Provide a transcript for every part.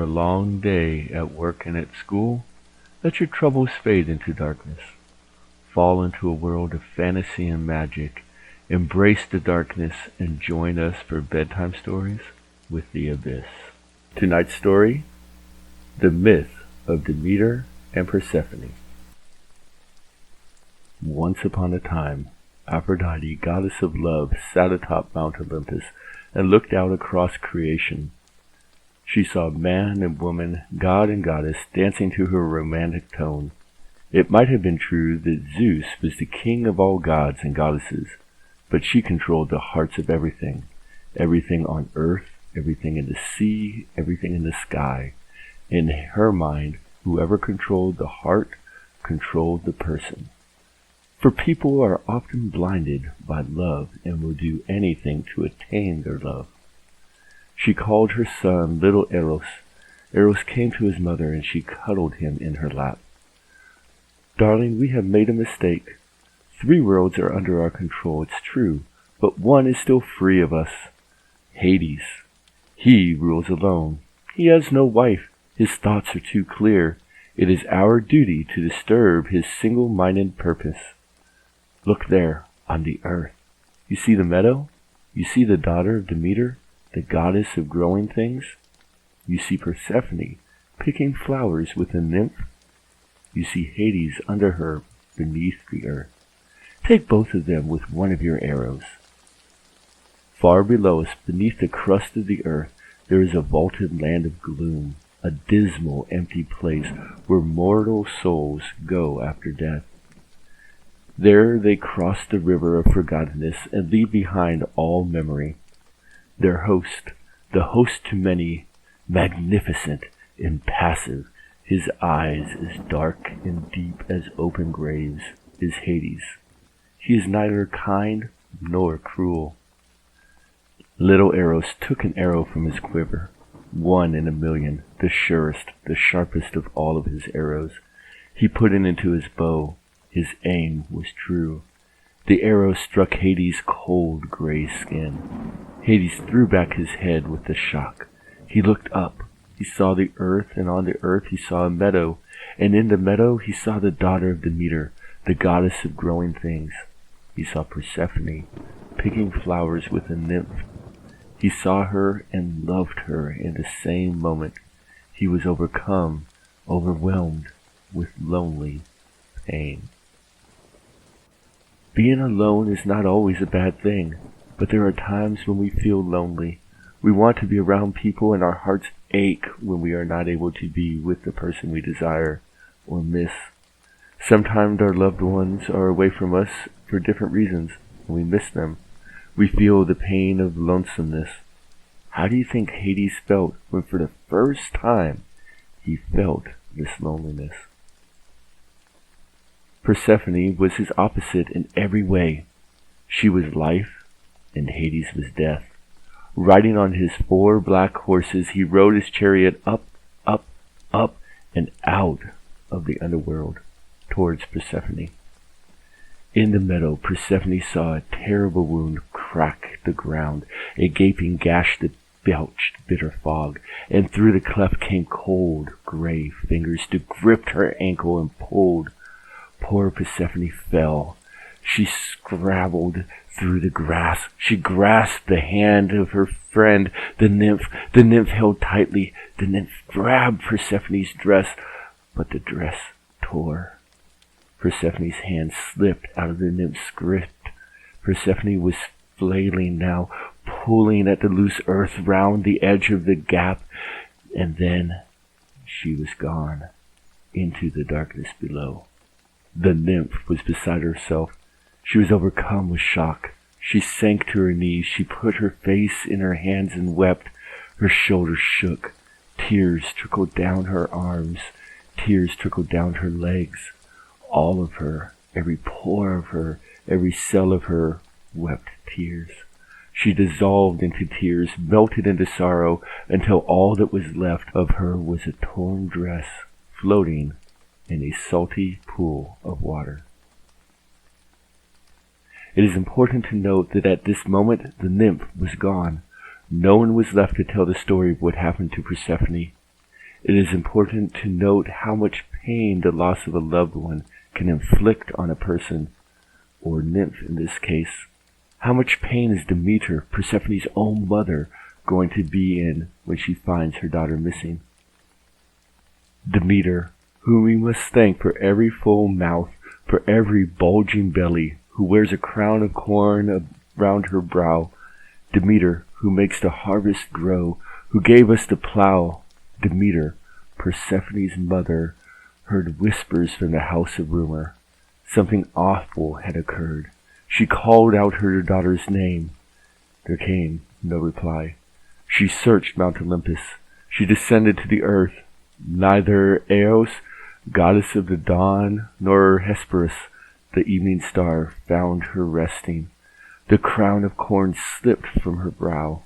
a long day at work and at school, let your troubles fade into darkness. Fall into a world of fantasy and magic. Embrace the darkness and join us for Bedtime Stories with the Abyss. Tonight's story, The Myth of Demeter and Persephone. Once upon a time, Aphrodite, goddess of love, sat atop Mount Olympus and looked out across creation. She saw man and woman, god and goddess, dancing to her romantic tone. It might have been true that Zeus was the king of all gods and goddesses, but she controlled the hearts of everything, everything on earth, everything in the sea, everything in the sky. In her mind, whoever controlled the heart controlled the person. For people are often blinded by love and will do anything to attain their love. She called her son little Eros. Eros came to his mother and she cuddled him in her lap. Darling, we have made a mistake. 3 worlds are under our control, it's true, but one is still free of us. Hades. He rules alone. He has no wife. His thoughts are too clear. It is our duty to disturb his single-minded purpose. Look there, on the earth. You see the meadow? You see the daughter of Demeter, the goddess of growing things? You see Persephone picking flowers with a nymph? You see Hades under her, beneath the earth. Take both of them with one of your arrows. Far below us, beneath the crust of the earth, there is a vaulted land of gloom, a dismal, empty place where mortal souls go after death. There they cross the river of forgottenness and leave behind all memory. Their host, the host to many, magnificent, impassive, his eyes as dark and deep as open graves, is Hades. He is neither kind nor cruel. Little Eros took an arrow from his quiver, 1 in a million, the surest, the sharpest of all of his arrows. He put it into his bow. His aim was true. The arrow struck Hades' cold gray skin. Hades threw back his head with the shock. He looked up. He saw the earth, and on the earth he saw a meadow, and in the meadow he saw the daughter of Demeter, the goddess of growing things. He saw Persephone picking flowers with a nymph. He saw her and loved her in the same moment. He was overcome, overwhelmed with lonely pain. Being alone is not always a bad thing, but there are times when we feel lonely. We want to be around people and our hearts ache when we are not able to be with the person we desire or miss. Sometimes our loved ones are away from us for different reasons, and we miss them. We feel the pain of lonesomeness. How do you think Hades felt when for the first time he felt this loneliness? Persephone was his opposite in every way. She was life, and Hades was death. Riding on his 4 black horses, he rode his chariot up, up, up, and out of the underworld towards Persephone. In the meadow, Persephone saw a terrible wound crack the ground, a gaping gash that belched bitter fog, and through the cleft came cold, gray fingers that gripped her ankle and pulled. Poor Persephone fell. She scrabbled through the grass. She grasped the hand of her friend, the nymph. The nymph held tightly. The nymph grabbed Persephone's dress, but the dress tore. Persephone's hand slipped out of the nymph's grip. Persephone was flailing now, pulling at the loose earth round the edge of the gap, and then she was gone into the darkness below. The nymph was beside herself. She was overcome with shock. She sank to her knees. She put her face in her hands and wept. Her shoulders shook. Tears trickled down her arms. Tears trickled down her legs. All of her, every pore of her, every cell of her, wept tears. She dissolved into tears, melted into sorrow, until all that was left of her was a torn dress floating in a salty pool of water. It is important to note that at this moment the nymph was gone. No one was left to tell the story of what happened to Persephone. It is important to note how much pain the loss of a loved one can inflict on a person, or nymph in this case. How much pain is Demeter, Persephone's own mother, going to be in when she finds her daughter missing? Demeter, whom we must thank for every full mouth, for every bulging belly, who wears a crown of corn around her brow. Demeter, who makes the harvest grow, who gave us the plow. Demeter, Persephone's mother, heard whispers from the house of rumor. Something awful had occurred. She called out her daughter's name. There came no reply. She searched Mount Olympus. She descended to the earth. Neither Eos, goddess of the dawn, nor Hesperus, the evening star, found her resting. The crown of corn slipped from her brow.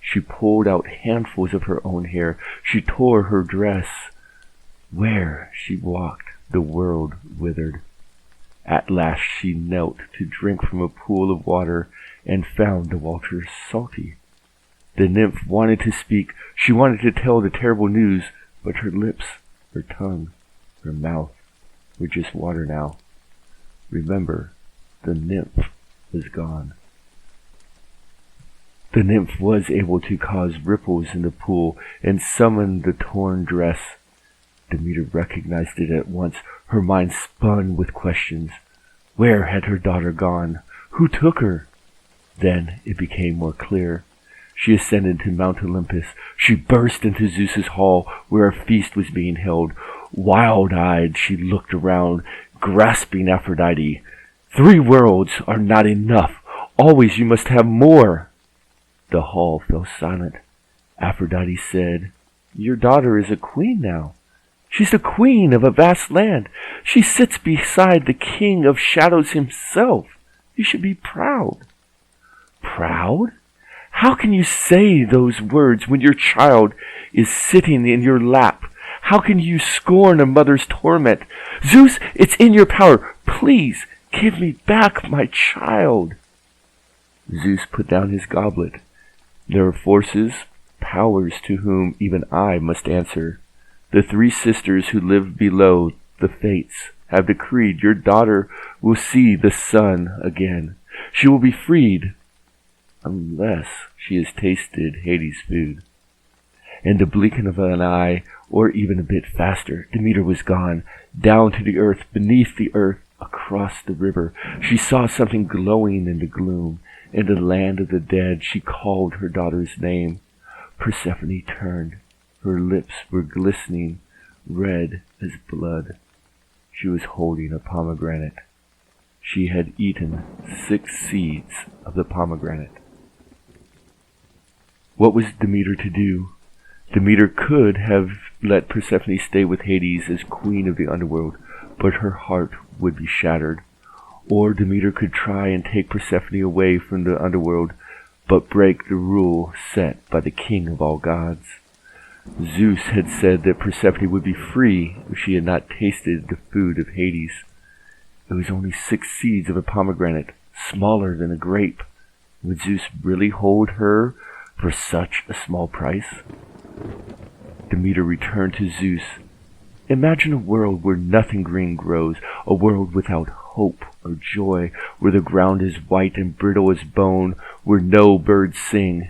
She pulled out handfuls of her own hair. She tore her dress. Where she walked, the world withered. At last she knelt to drink from a pool of water and found the water salty. The nymph wanted to speak. She wanted to tell the terrible news, but her lips, her tongue, her mouth were just water now. Remember, the nymph was gone. The nymph was able to cause ripples in the pool and summon the torn dress. Demeter recognized it at once. Her mind spun with questions. Where had her daughter gone? Who took her? Then it became more clear. She ascended to Mount Olympus. She burst into Zeus's hall, where a feast was being held. Wild-eyed, she looked around, grasping Aphrodite. 3 worlds are not enough. Always you must have more. The hall fell silent. Aphrodite said, Your daughter is a queen now. She's the queen of a vast land. She sits beside the king of shadows himself. You should be proud. Proud? How can you say those words when your child is sitting in your lap? How can you scorn a mother's torment? Zeus, it's in your power. Please give me back my child. Zeus put down his goblet. There are forces, powers to whom even I must answer. The 3 sisters who live below, the Fates, have decreed your daughter will see the sun again. She will be freed, unless she has tasted Hades' food. In the blinking of an eye, or even a bit faster, Demeter was gone, down to the earth, beneath the earth, across the river. She saw something glowing in the gloom. In the land of the dead, she called her daughter's name. Persephone turned. Her lips were glistening, red as blood. She was holding a pomegranate. She had eaten 6 seeds of the pomegranate. What was Demeter to do? Demeter could have let Persephone stay with Hades as queen of the underworld, but her heart would be shattered. Or Demeter could try and take Persephone away from the underworld, but break the rule set by the king of all gods. Zeus had said that Persephone would be free if she had not tasted the food of Hades. It was only 6 seeds of a pomegranate, smaller than a grape. Would Zeus really hold her for such a small price? Demeter returned to Zeus. Imagine a world where nothing green grows, a world without hope or joy, where the ground is white and brittle as bone, where no birds sing.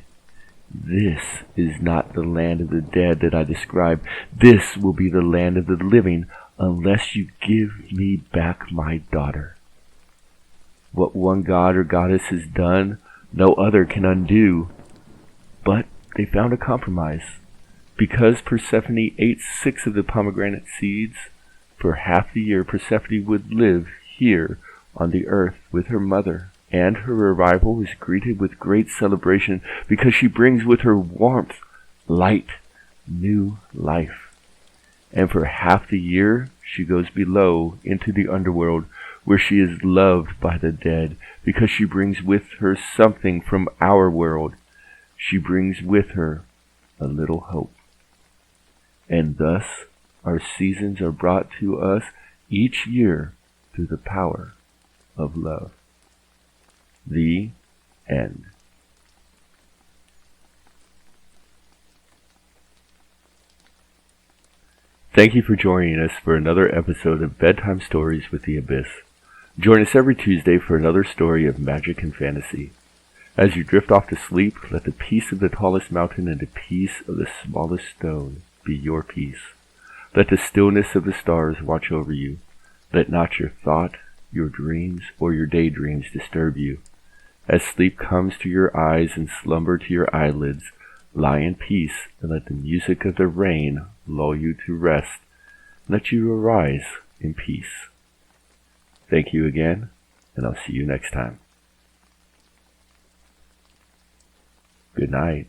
This is not the land of the dead that I describe. This will be the land of the living, unless you give me back my daughter. What one god or goddess has done, no other can undo. But they found a compromise. Because Persephone ate 6 of the pomegranate seeds, for half the year Persephone would live here on the earth with her mother. And her arrival is greeted with great celebration because she brings with her warmth, light, new life. And for half the year she goes below into the underworld, where she is loved by the dead because she brings with her something from our world. She brings with her a little hope. And thus our seasons are brought to us each year through the power of love. The end. Thank you for joining us for another episode of Bedtime Stories with the Abyss. Join us every Tuesday for another story of magic and fantasy. As you drift off to sleep, let the peace of the tallest mountain and the peace of the smallest stone be your peace. Let the stillness of the stars watch over you. Let not your thought, your dreams, or your daydreams disturb you. As sleep comes to your eyes and slumber to your eyelids, lie in peace and let the music of the rain lull you to rest. Let you arise in peace. Thank you again, and I'll see you next time. Good night.